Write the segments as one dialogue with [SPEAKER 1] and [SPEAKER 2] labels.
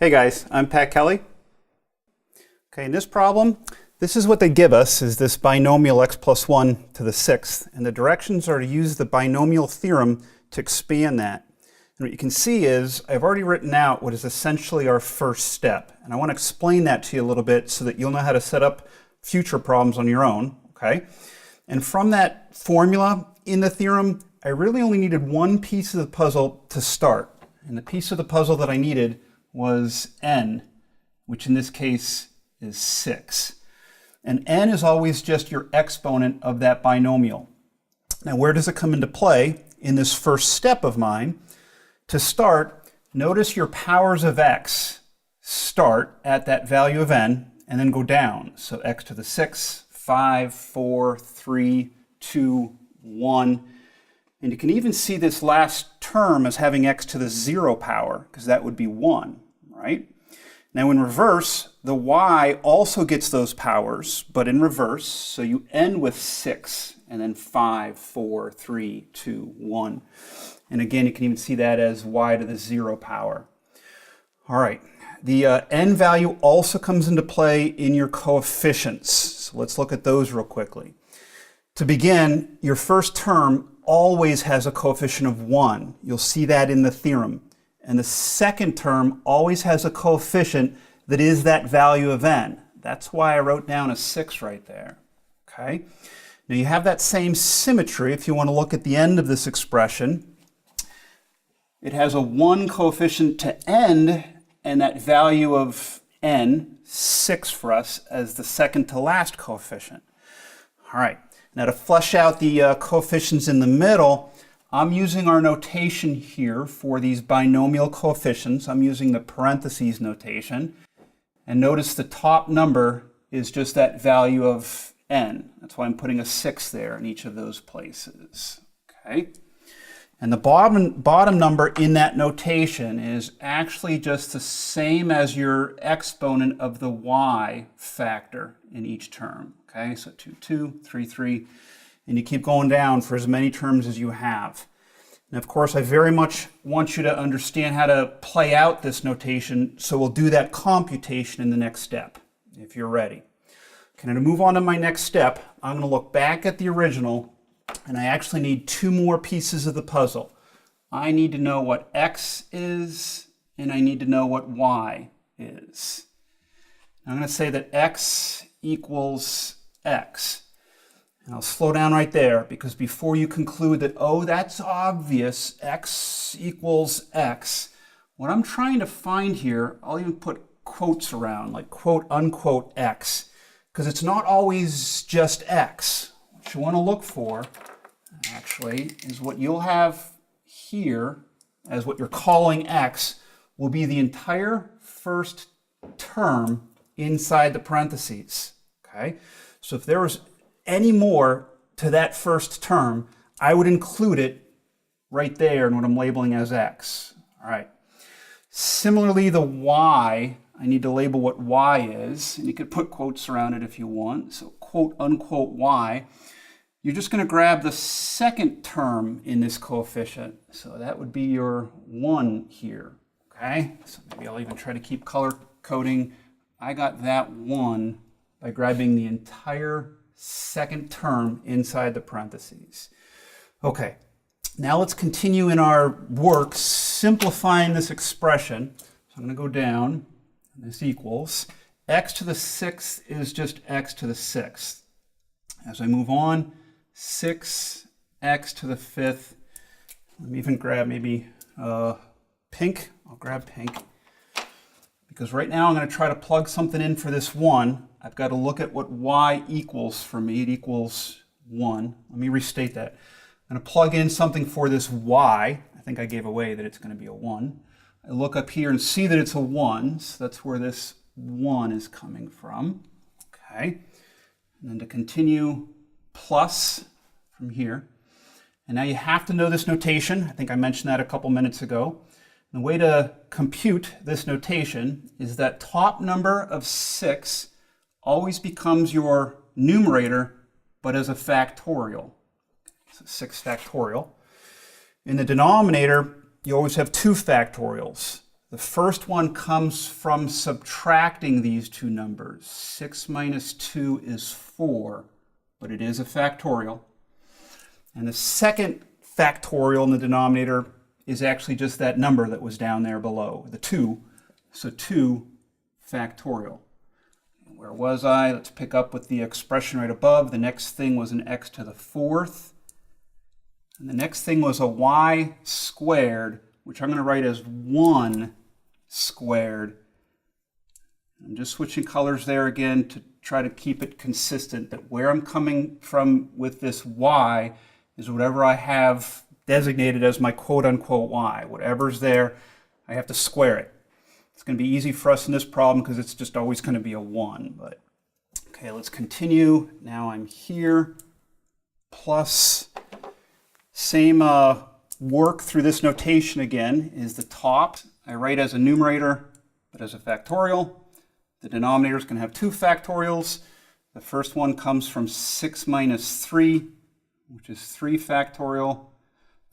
[SPEAKER 1] Hey guys, I'm Pat Kelly. Okay, in this problem, this is what they give us, is this binomial x plus 1 to the 6th, and the directions are to use the binomial theorem to expand that. And what you can see is, I've already written out what is essentially our first step, and I want to explain that to you a little bit so that you'll know how to set up future problems on your own, okay? And from that formula in the theorem, I really only needed one piece of the puzzle to start. And the piece of the puzzle that I needed was n, which in this case is 6. And n is always just your exponent of that binomial. Now where does it come into play? In this first step of mine, to start, notice your powers of x start at that value of n and then go down. So x to the 6, 5, 4, 3, 2, 1. And you can even see this last term as having x to the 0 power, because that would be 1, right? Now in reverse, the y also gets those powers, but in reverse. So you end with 6, and then 5, 4, 3, 2, 1. And again, you can even see that as y to the 0 power. All right, the n value also comes into play in your coefficients. So let's look at those real quickly. To begin, your first term always has a coefficient of 1. You'll see that in the theorem. And the second term always has a coefficient that is that value of n. That's why I wrote down a 6 right there. Okay? Now you have that same symmetry if you want to look at the end of this expression. It has a 1 coefficient to end, and that value of n, 6 for us, as the second to last coefficient. All right. Now to flesh out the coefficients in the middle, I'm using our notation here for these binomial coefficients. I'm using the parentheses notation. And notice the top number is just that value of n. That's why I'm putting a 6 there in each of those places. Okay? And the bottom number in that notation is actually just the same as your exponent of the y factor in each term. Okay, so 2, 2, 3, 3, and you keep going down for as many terms as you have. And of course, I very much want you to understand how to play out this notation, so we'll do that computation in the next step, if you're ready. Okay, now to move on to my next step, I'm going to look back at the original, and I actually need 2 more pieces of the puzzle. I need to know what x is, and I need to know what y is. I'm going to say that x equals x. And I'll slow down right there, because before you conclude that, oh, that's obvious, x equals x, what I'm trying to find here, I'll even put quotes around, like quote unquote x, because it's not always just x. What you want to look for, actually, is what you'll have here as what you're calling x will be the entire first term inside the parentheses. Okay? So if there was any more to that first term, I would include it right there in what I'm labeling as x. All right. Similarly, the y, I need to label what y is, and you could put quotes around it if you want. So quote unquote y. You're just going to grab the second term in this coefficient. So that would be your 1 here. Okay? So maybe I'll even try to keep color coding. I got that 1 by grabbing the entire second term inside the parentheses. Okay, now let's continue in our work simplifying this expression. So I'm going to go down, and this equals x to the 6th is just x to the 6th. As I move on, 6x to the 5th. Let me even grab maybe pink. I'll grab pink. Because right now I'm going to try to plug something in for this 1. I've got to look at what y equals for me. It equals 1. Let me restate that. I'm going to plug in something for this y. I think I gave away that it's going to be a 1. I look up here and see that it's a 1. So that's where this 1 is coming from. Okay. And then to continue, plus from here. And now you have to know this notation. I think I mentioned that a couple minutes ago. The way to compute this notation is that top number of 6 always becomes your numerator, but as a factorial. So 6 factorial. In the denominator, you always have 2 factorials. The first one comes from subtracting these two numbers. 6 minus 2 is 4, but it is a factorial. And the second factorial in the denominator is actually just that number that was down there below, the 2. So 2 factorial. And where was I? Let's pick up with the expression right above. The next thing was an x to the 4th. And the next thing was a y squared, which I'm going to write as 1 squared. I'm just switching colors there again to try to keep it consistent, that where I'm coming from with this y is whatever I have designated as my quote-unquote y. Whatever's there, I have to square it. It's going to be easy for us in this problem because it's just always going to be a 1. But okay, let's continue. Now I'm here, plus same work through this notation again is the top. I write as a numerator, but as a factorial. The denominator is going to have 2 factorials. The first one comes from 6 minus 3, which is 3 factorial.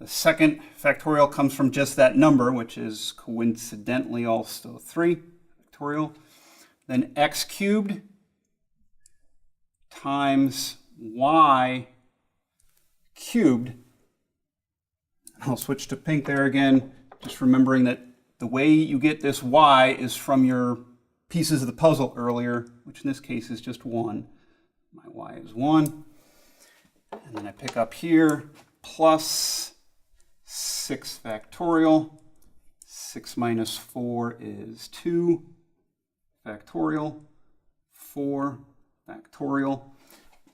[SPEAKER 1] The second factorial comes from just that number, which is coincidentally also 3 factorial. Then x cubed times y cubed. I'll switch to pink there again, just remembering that the way you get this y is from your pieces of the puzzle earlier, which in this case is just 1. My y is 1. And then I pick up here, plus 6 factorial. 6 minus 4 is 2 factorial. 4 factorial.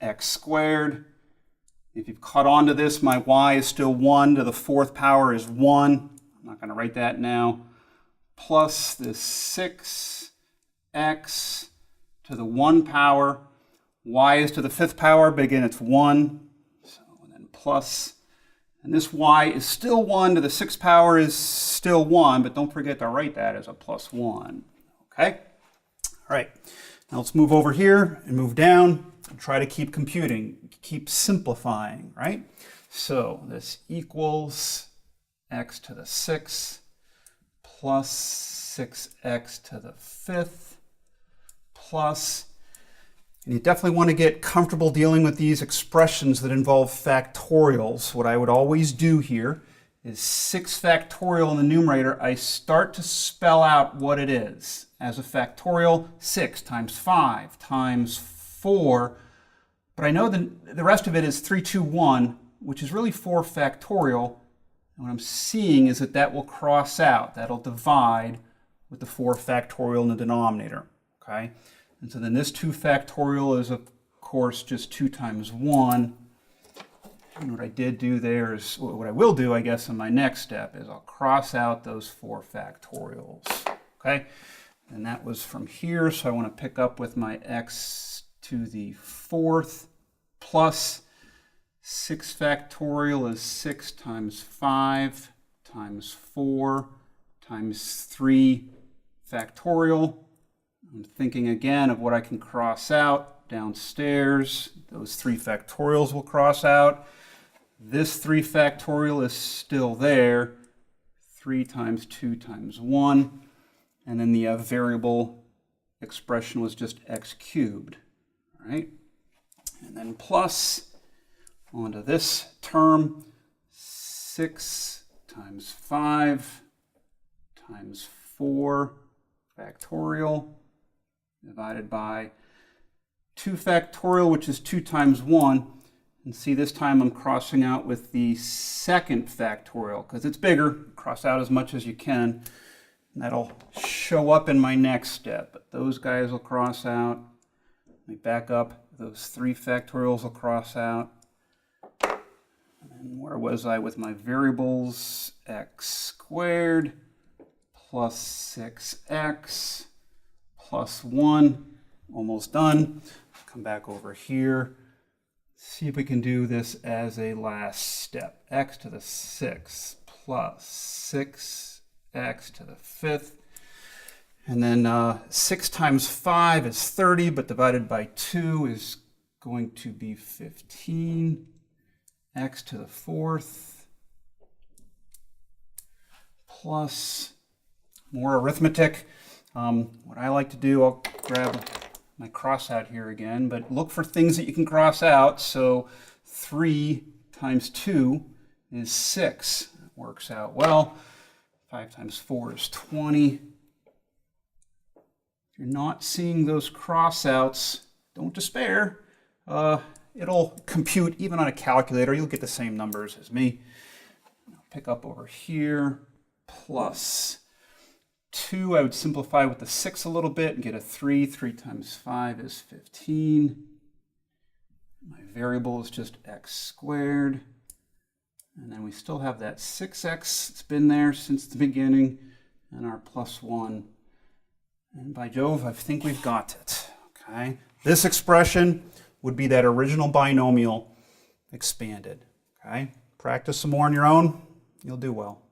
[SPEAKER 1] X squared. If you've caught on to this, my y is still 1 to the 4th power is 1. I'm not going to write that now. Plus this 6x to the 1 power. Y is to the 5th power, but again, it's 1. So, and then plus, and this y is still 1 to the 6th power is still 1, but don't forget to write that as a plus 1. Okay? All right. Now let's move over here and move down and try to keep computing, keep simplifying, right? So this equals x to the 6th plus 6x to the 5th plus, and you definitely want to get comfortable dealing with these expressions that involve factorials. What I would always do here is 6 factorial in the numerator. I start to spell out what it is. As a factorial, 6 times 5 times 4, but I know the rest of it is 3, 2, 1, which is really 4 factorial. And what I'm seeing is that that will cross out. That'll divide with the 4 factorial in the denominator. Okay? And so then this 2 factorial is, of course, just 2 times 1. And what I did do there is, what I will do, I guess, in my next step is I'll cross out those 4 factorials. Okay? And that was from here, so I want to pick up with my x to the 4th plus 6 factorial is 6 times 5 times 4 times 3 factorial. I'm thinking again of what I can cross out downstairs. Those 3 factorials will cross out. This 3 factorial is still there. 3 times 2 times 1. And then the variable expression was just x cubed. All right? And then plus onto this term, 6 times 5 times 4 factorial divided by 2 factorial, which is 2 times 1. And see, this time I'm crossing out with the second factorial because it's bigger. Cross out as much as you can. And that'll show up in my next step. But those guys will cross out. Let me back up. Those 3 factorials will cross out. And where was I with my variables? X squared plus 6x plus 1. Almost done. Come back over here. See if we can do this as a last step. X to the 6th plus 6x to the 5th. And then 6 times 5 is 30, but divided by 2 is going to be 15. X to the 4th plus more arithmetic. What I like to do, I'll grab my cross out here again, but look for things that you can cross out. So 3 times 2 is 6. That works out well. 5 times 4 is 20. If you're not seeing those crossouts, don't despair. It'll compute even on a calculator. You'll get the same numbers as me. I'll pick up over here, plus 2. I would simplify with the 6 a little bit and get a 3. 3 times 5 is 15. My variable is just x squared. And then we still have that 6x. It's been there since the beginning. And our plus 1. And by Jove, I think we've got it. Okay. This expression would be that original binomial expanded. Okay? Practice some more on your own. You'll do well.